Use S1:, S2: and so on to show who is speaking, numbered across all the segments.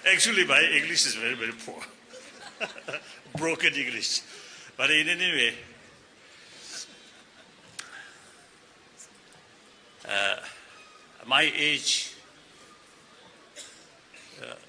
S1: Actually, my English is very, very poor. Broken English. But in any way, my age,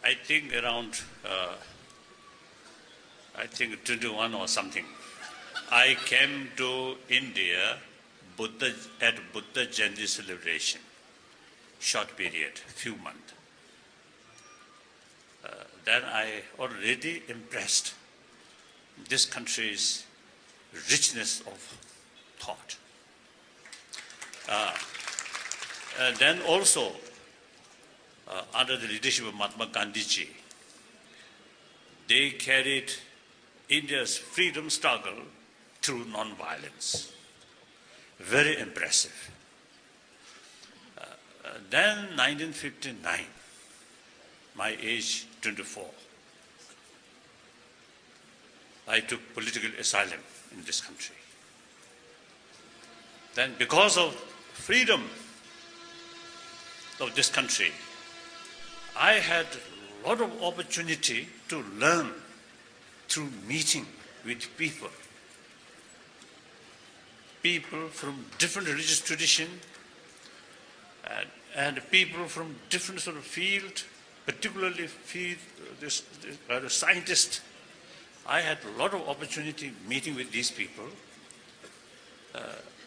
S1: I think around, 21 or something, I came to India at Buddha Jayanti celebration, short period, few months. Then I already impressed this country's richness of thought. Then also, under the leadership of Mahatma Gandhi ji, they carried India's freedom struggle through non-violence. Very impressive. Then 1959, my age 24, I took political asylum in this country. Then because of freedom of this country, I had a lot of opportunity to learn through meeting with people. People from different religious tradition and people from different sort of field, particularly the scientists. I had a lot of opportunity meeting with these people.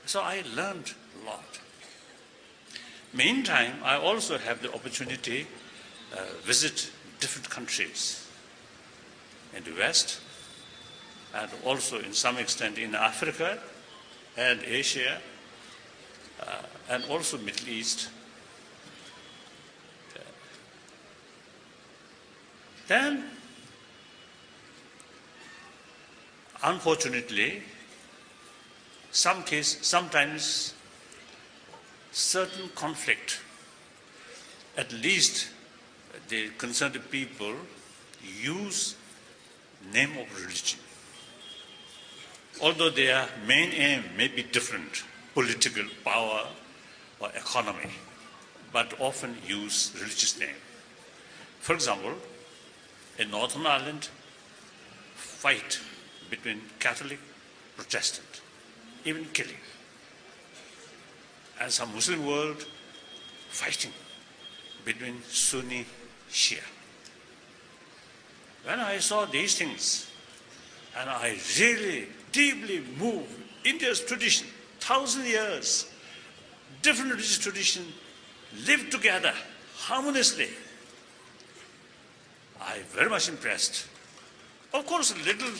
S1: So I learned a lot. Meantime, I also have the opportunity visit different countries in the West and also in some extent in Africa and Asia and also Middle East. Then, unfortunately, sometimes certain conflict, at least the concerned people use name of religion. Although their main aim may be different, political power or economy, but often use religious name. For example, in Northern Ireland, fight between Catholic, Protestant, even killing. And some Muslim world fighting between Sunni, Shia. When I saw these things, and I really deeply moved, India's tradition, 1,000 years, different religious tradition live together harmoniously. I very much impressed. Of course, little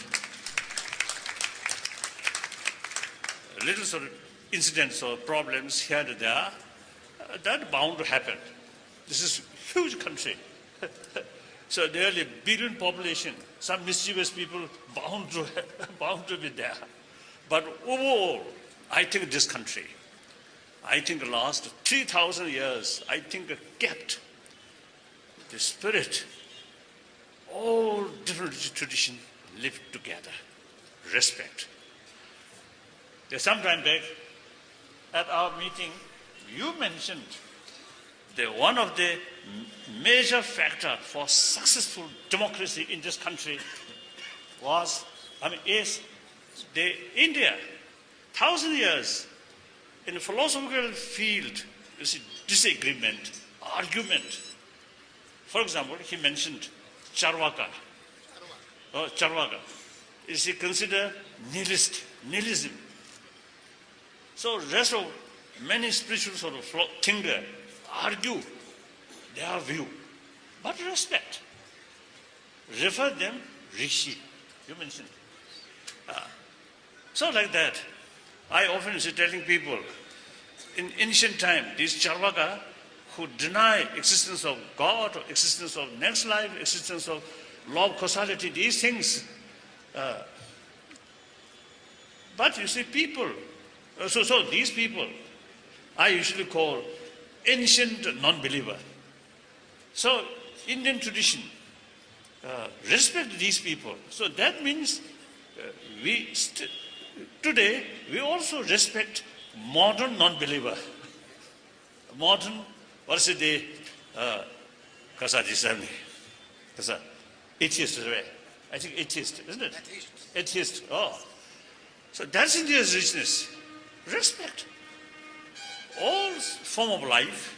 S1: sort of incidents or problems here and there, that bound to happen. This is a huge country. So nearly a billion population, some mischievous people bound to be there. But overall, I think this country, I think the last 3,000 years, I think kept the spirit, all different traditions live together, respect. There's some time back, at our meeting, you mentioned that one of the major factors for successful democracy in this country is the India, 1,000 years in the philosophical field, you see, disagreement, argument. For example, he mentioned Charvaka. Charvaka. Is he considered nihilism? So rest of many spiritual sort of thinkers argue their view, but respect. Refer them Rishi, you mentioned. So like that, I often see telling people, in ancient time, these Charvaka who deny existence of God, or existence of next life, existence of law of causality, these things. But you see people, so these people, I usually call ancient non-believer. So Indian tradition, respect these people. So that means today we also respect modern non-believer. Modern, what is it, the Kasa discerning. Kasa. Atheist is right. I think atheist, isn't it? Atheist. Oh. So that's India's richness. Respect. All form of life,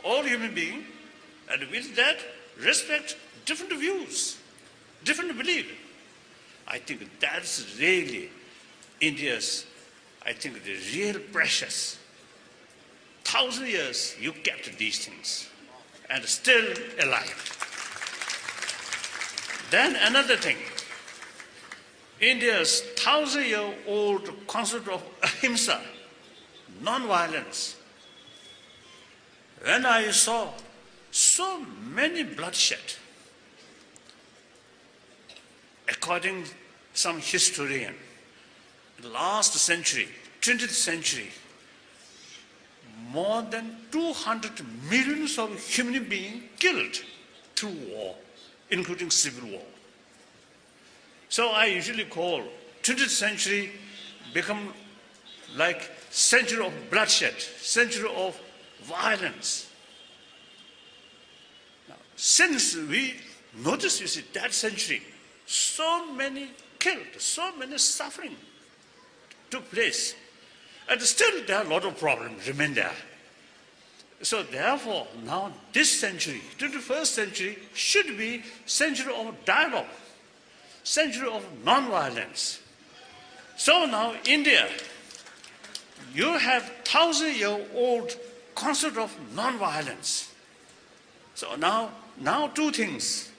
S1: all human being, and with that, respect different views, different belief. I think that's really India's, I think, the real precious. 1,000 years you kept these things and still alive. Then another thing, India's 1,000-year-old concept of ahimsa, non-violence. When I saw so many bloodshed, according to some historian, the last century, 20th century, more than 200 millions of human beings killed through war, including civil war. So I usually call 20th century become like century of bloodshed, century of violence. Now, since we notice, you see, that century, so many killed, so many suffering took place. And still there are a lot of problems remain there. So therefore, now this century, 21st century, should be century of dialogue, century of non-violence. So now India, you have 1,000-year-old concept of non-violence. So now two things,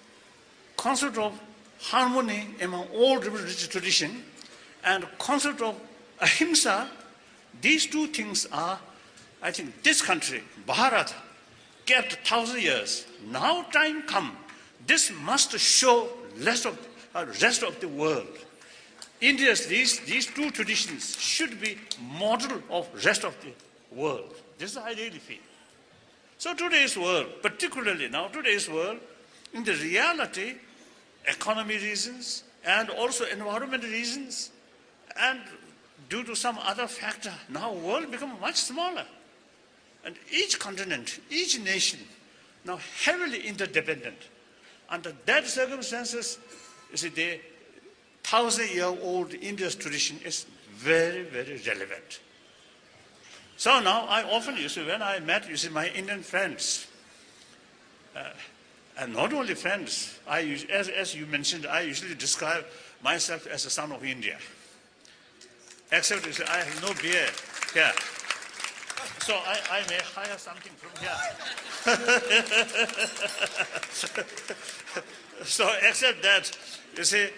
S1: concept of harmony among all religious tradition and concept of ahimsa. These two things are, I think, this country, Bharat, kept 1,000 years. Now time come, this must show rest of the world. India's these two traditions should be model of rest of the world. This is how I really feel. So today's world, particularly now today's world, in the reality, economy reasons and also environmental reasons, and due to some other factor, now world become much smaller. And each continent, each nation, now heavily interdependent. Under that circumstances, you see, the 1,000-year-old India's tradition is very, very relevant. So now I often, you see, when I met, you see, my Indian friends, and not only friends, as you mentioned, I usually describe myself as a son of India. Except, you see, I have no beard here. So I may hire something from here. So except that, you see,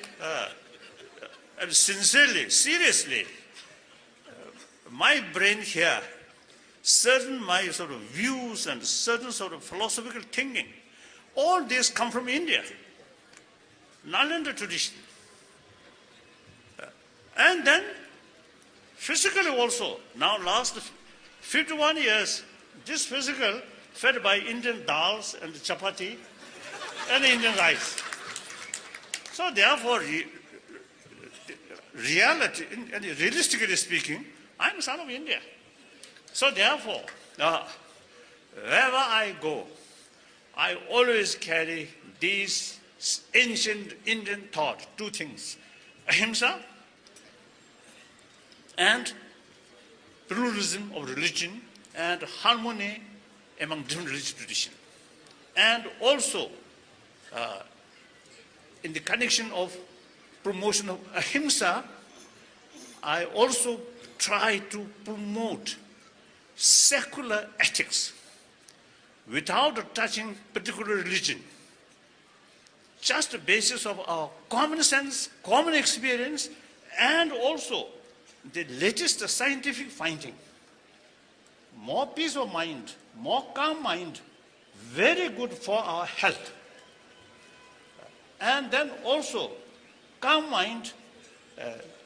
S1: and sincerely, seriously, my brain here, certain my sort of views and certain sort of philosophical thinking, all this come from India, Nalanda tradition. And then physically also, now last 51 years, this physical fed by Indian dals and chapati and Indian rice. So therefore, reality, and realistically speaking, I'm a son of India. So therefore, wherever I go, I always carry these ancient Indian thought, two things, ahimsa and pluralism of religion and harmony among different religious traditions. And also, in the connection of promotion of ahimsa, I also try to promote secular ethics without touching particular religion. Just the basis of our common sense, common experience, and also the latest scientific finding. More peace of mind, more calm mind, very good for our health. And then also, calm mind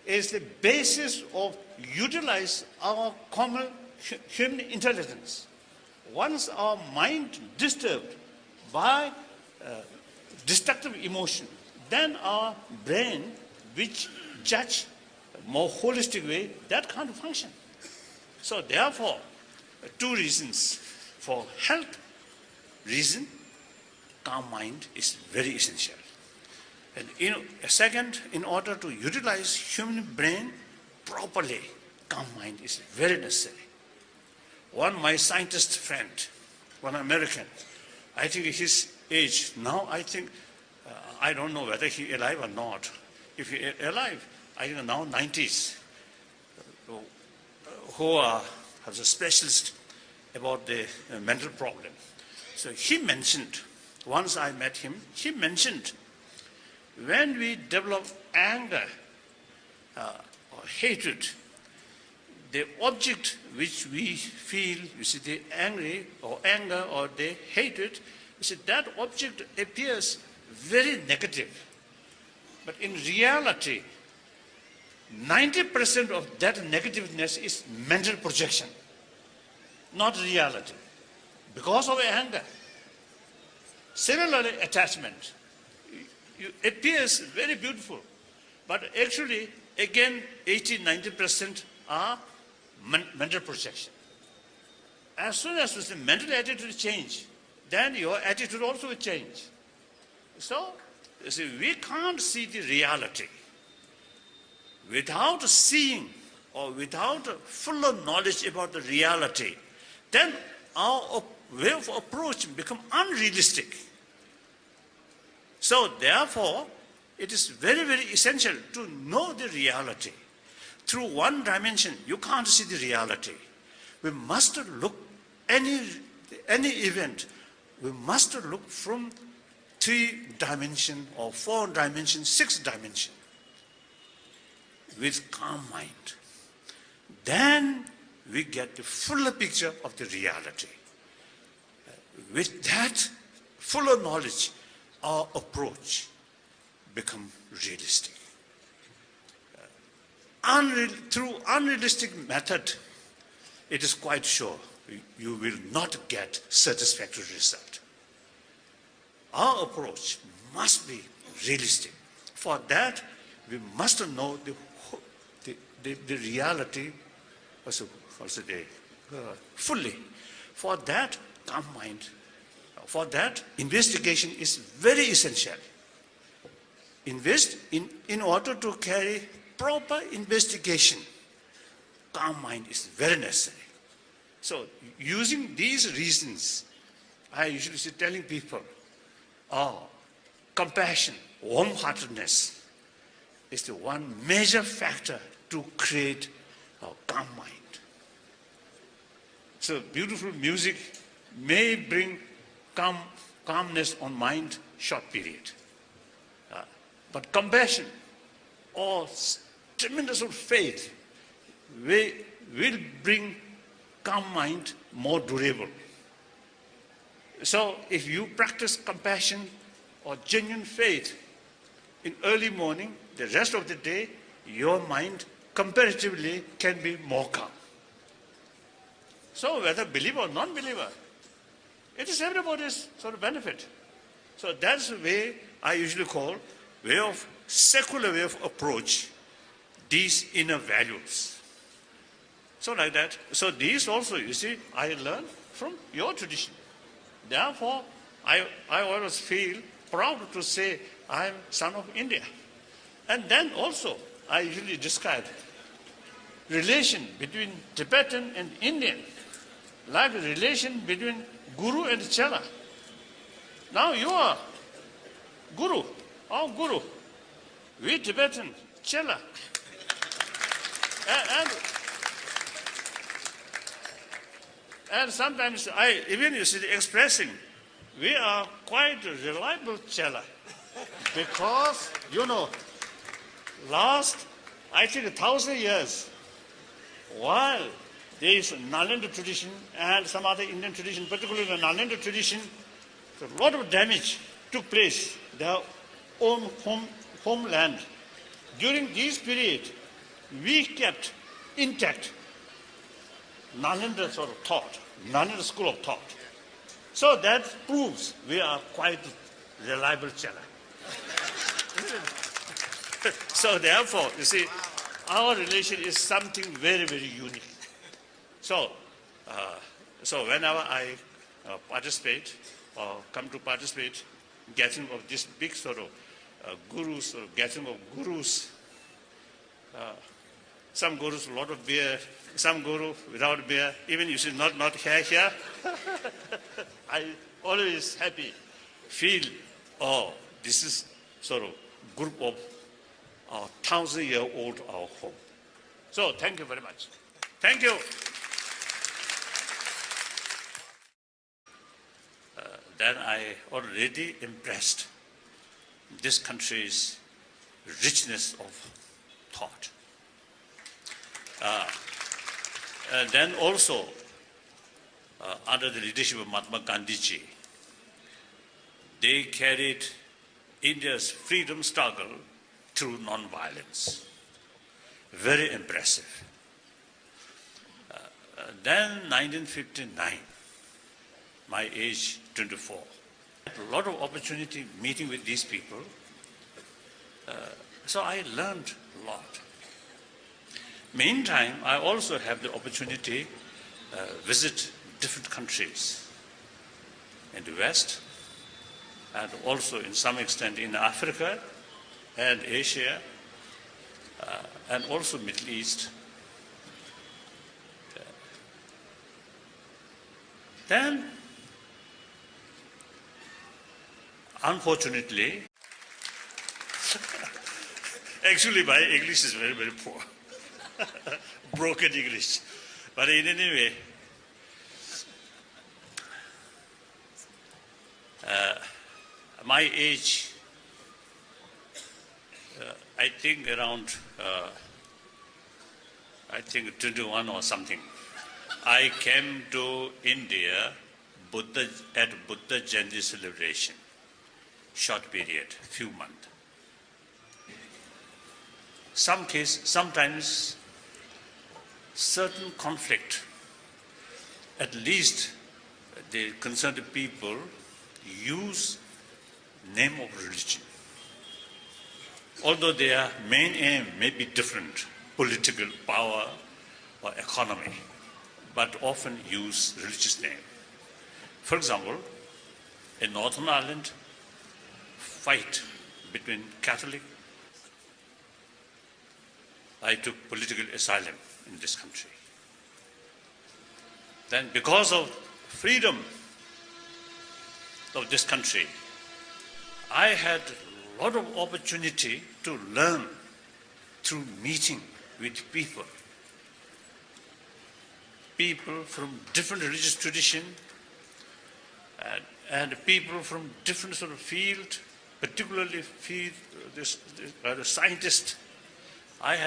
S1: is the basis of utilize our common human intelligence. Once our mind disturbed by destructive emotion, then our brain, which judge more holistic way, that can't function. So therefore, two reasons: for health reason calm mind is very essential. And second, in order to utilize human brain properly, calm mind is very necessary. My scientist friend, one American, I think his age now, I don't know whether he alive or not. If he alive, I think now 90s, who has a specialist about the mental problem. So he mentioned, once I met him, he mentioned, when we develop anger or hatred, the object which we feel, you see, the angry or anger or the hatred, you see, that object appears very negative. But in reality, 90% of that negativeness is mental projection, not reality, because of anger. Similarly, attachment appears very beautiful, but actually, again, 80-90% are mental projection. As soon as the mental attitude change, then your attitude also will change. So, you see, we can't see the reality. Without seeing or without fuller knowledge about the reality, then our way of approach becomes unrealistic. So therefore, it is very, very essential to know the reality. Through one dimension, you can't see the reality. We must look any event, we must look from 3 dimension or 4 dimension, 6 dimension with calm mind. Then we get the fuller picture of the reality. With that fuller knowledge, our approach becomes realistic. Through unrealistic method, it is quite sure you will not get satisfactory result. Our approach must be realistic. For that, we must know the reality fully. For that, calm mind. For that, investigation is very essential. In order to carry proper investigation, calm mind is very necessary. So, using these reasons, I usually say telling people, compassion, warm-heartedness is the one major factor to create a calm mind. So, beautiful music may bring calmness on mind short period. But compassion or tremendous faith will bring calm mind more durable. So if you practice compassion or genuine faith in early morning, the rest of the day, your mind comparatively can be more calm. So whether believer or non-believer, it is everybody's sort of benefit. So that's the way I usually call secular way of approach these inner values. So like that. So these also, you see, I learned from your tradition. Therefore, I always feel proud to say I am son of India. And then also, I usually describe relation between Tibetan and Indian, like a relation between Guru and Chela. Now you are Guru, our Guru. We Tibetan, Chela. And sometimes even you see expressing, we are quite a reliable Chela. Because, last, I think 1,000 years, while there is a Nalanda tradition and some other Indian tradition, particularly the Nalanda tradition, a lot of damage took place, their own homeland. During this period, we kept intact Nalanda sort of thought, Nalanda school of thought. So that proves we are quite reliable Chela. So therefore, you see, our relation is something very, very unique. So, whenever I participate come to participate in gathering of this big sort of gurus, or gathering of gurus. Some gurus a lot of beer, some guru without beer, even you see not here. I always happy, feel, oh, this is sort of group of 1,000-year-old our home. So thank you very much. Thank you. Then I already impressed this country's richness of thought. And then also, under the leadership of Mahatma Gandhi ji, they carried India's freedom struggle through non-violence. Very impressive. Then 1959, my age 24. A lot of opportunity meeting with these people. So I learned a lot. Meantime, I also have the opportunity visit different countries in the West, and also in some extent in Africa and Asia, and also Middle East. Then, unfortunately, actually my English is very, very poor. Broken English. But in any way, my age, I think around, 21 or something, I came to India at Buddha Jayanti celebration, short period, few months. Sometimes certain conflict, at least the concerned people use name of religion. Although their main aim may be different, political power or economy, but often use religious name. For example, in Northern Ireland, fight between Catholic. I took political asylum in this country. Then because of freedom of this country, I had a lot of opportunity to learn through meeting with people. People from different religious tradition and people from different sort of field, particularly the scientists. I had